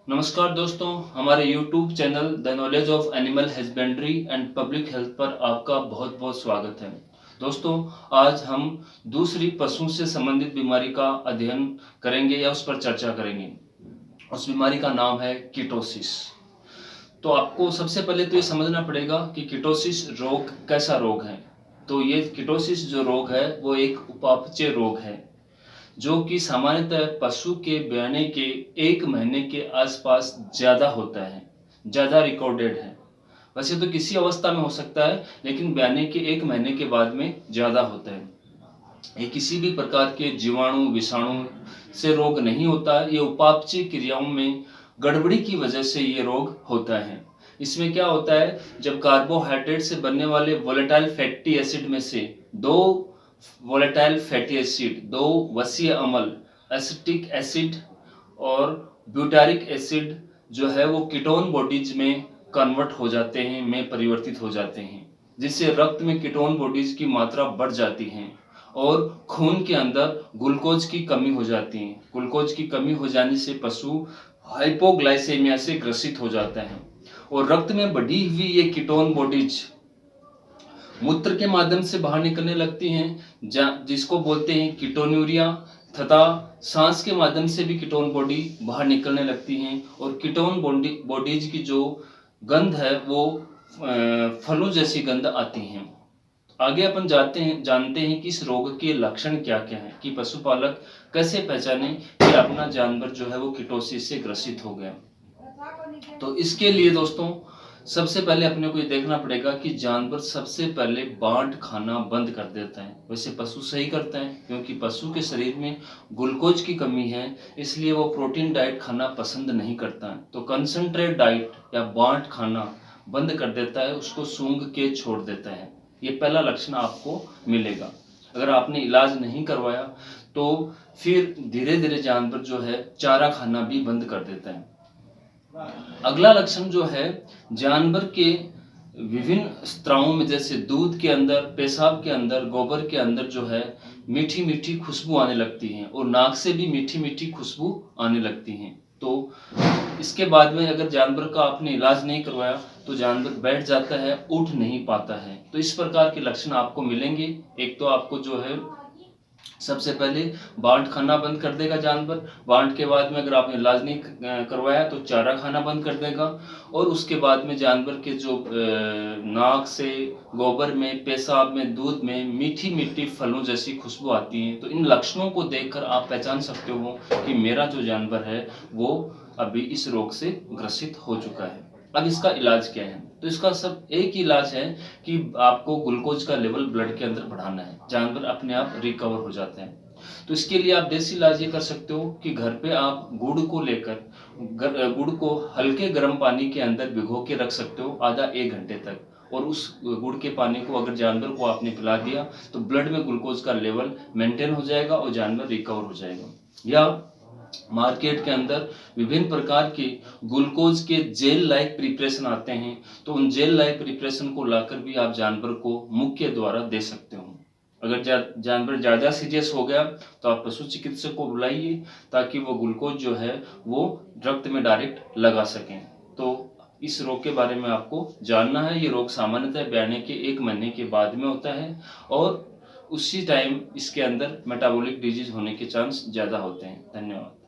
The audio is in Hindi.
नमस्कार दोस्तों, हमारे YouTube channel the knowledge of animal husbandry and public health पर आपका बहुत बहुत स्वागत है। दोस्तों, आज हम दूसरी पशु से संबंधित बीमारी का अध्ययन करेंगे या उस पर चर्चा करेंगे। उस बीमारी का नाम है कीटोसिस। तो आपको सबसे पहले तो ये समझना पड़ेगा कि कीटोसिस रोग कैसा रोग है। तो ये कीटोसिस जो रोग है वो एक उपापचय रोग है जो कि सामान्यतः पशु के ब्याने के 1 महीने के आसपास ज़्यादा होता है, ज़्यादा रिकॉर्डेड है। वैसे तो किसी अवस्था में हो सकता है, लेकिन ब्याने के 1 महीने के बाद में ज़्यादा होता है। ये किसी भी प्रकार के जीवाणु विषाणु से रोग नहीं होता है। ये उपापचय क्रियाओं में गड़बड़ी की वजह से ये रोग होता है। इसमें क्या होता है, जब कार्बोहाइड्रेट से बनने वाले वोलेटाइल फैटी एसिड में से दो वोलेटाइल फैटी एसिड, दो वसीय अम्ल एसिटिक एसिड और ब्यूटारिक एसिड जो है वो कीटोन बॉडीज में कन्वर्ट हो जाते हैं, में परिवर्तित हो जाते हैं, जिससे रक्त में कीटोन बॉडीज की मात्रा बढ़ जाती है और खून के अंदर ग्लूकोज की कमी हो जाती है। ग्लूकोज की कमी हो जाने से पशु हाइपोग्लाइसेमिया से ग्रसित हो जाता है और रक्त में बढ़ी हुई ये कीटोन बॉडीज मूत्र के माध्यम से बाहर निकलने लगती हैं, जिसको बोलते हैं कीटोन्यूरिया, तथा सांस के माध्यम से भी कीटोन बॉडी बाहर निकलने लगती हैं और कीटोन बॉडीज की जो गंध है वो फलों जैसी गंध आती हैं। आगे अपन जानते हैं कि इस रोग के लक्षण क्या क्या हैं, कि पशुपालक कैसे पहचाने कि अपना जानवर जो है वो कीटोसिस से ग्रसित हो गया। तो इसके लिए दोस्तों सबसे पहले अपने को ये देखना पड़ेगा कि जानवर सबसे पहले बांट खाना बंद कर देता है। वैसे पशु सही करता है, क्योंकि पशु के शरीर में ग्लूकोज की कमी है, इसलिए वो प्रोटीन डाइट खाना पसंद नहीं करता है। तो कंसंट्रेट डाइट या बांट खाना बंद कर देता है, उसको सूंघ के छोड़ देता है। ये पहला लक्षण आपको मिलेगा। अगर आपने इलाज नहीं करवाया तो फिर धीरे धीरे जानवर जो है चारा खाना भी बंद कर देता है। अगला लक्षण जो है, जानवर के विभिन्न स्त्रावों में, जैसे दूध के अंदर, पेशाब के अंदर, गोबर के अंदर जो है मीठी मीठी खुशबू आने लगती है और नाक से भी मीठी मीठी खुशबू आने लगती है। तो इसके बाद में अगर जानवर का आपने इलाज नहीं करवाया तो जानवर बैठ जाता है, उठ नहीं पाता है। तो इस प्रकार के लक्षण आपको मिलेंगे। एक तो आपको जो है सबसे पहले बांट खाना बंद कर देगा जानवर। बांट के बाद में अगर आपने इलाज नहीं करवाया तो चारा खाना बंद कर देगा और उसके बाद में जानवर के जो नाक से, गोबर में, पेशाब में, दूध में मीठी मीठी फलों जैसी खुशबू आती है। तो इन लक्षणों को देखकर आप पहचान सकते हो कि मेरा जो जानवर है वो अभी इस रोग से ग्रसित हो चुका है। अब इसका इलाज क्या है? तो इसका सब एक ही इलाज है कि आपको ग्लूकोज का लेवल ब्लड के अंदर बढ़ाना है, जानवर अपने आप रिकवर हो जाते हैं। तो इसके लिए आप देसी इलाज ये कर सकते हो कि घर पे आप गुड़ को लेकर गुड़ को हल्के गर्म पानी के अंदर भिगो के रख सकते हो आधा 1 घंटे तक, और उस गुड़ के पानी को अगर जानवर को आपने पिला दिया तो ब्लड में ग्लूकोज का लेवल मेंटेन हो जाएगा और जानवर रिकवर हो जाएगा। या मार्केट के अंदर विभिन्न प्रकार के ग्लूकोज के जेल लाइक प्रिपरेशन आते हैं, तो उन जेल लाइक प्रिपरेशन को लाकर भी आप जानवर को मुख के द्वारा दे सकते हो। अगर जानवर ज़्यादा सीरियस हो गया तो आप पशु चिकित्सक को बुलाइए ताकि वो ग्लूकोज जो है वो रक्त में डायरेक्ट लगा सकें। तो इस रोग के बारे में आपको जानना है। ये रोग सामान्यतः ब्याने के 1 महीने के बाद में होता है और उसी टाइम इसके अंदर मेटाबॉलिक डिजीज होने के चांस ज़्यादा होते हैं। धन्यवाद।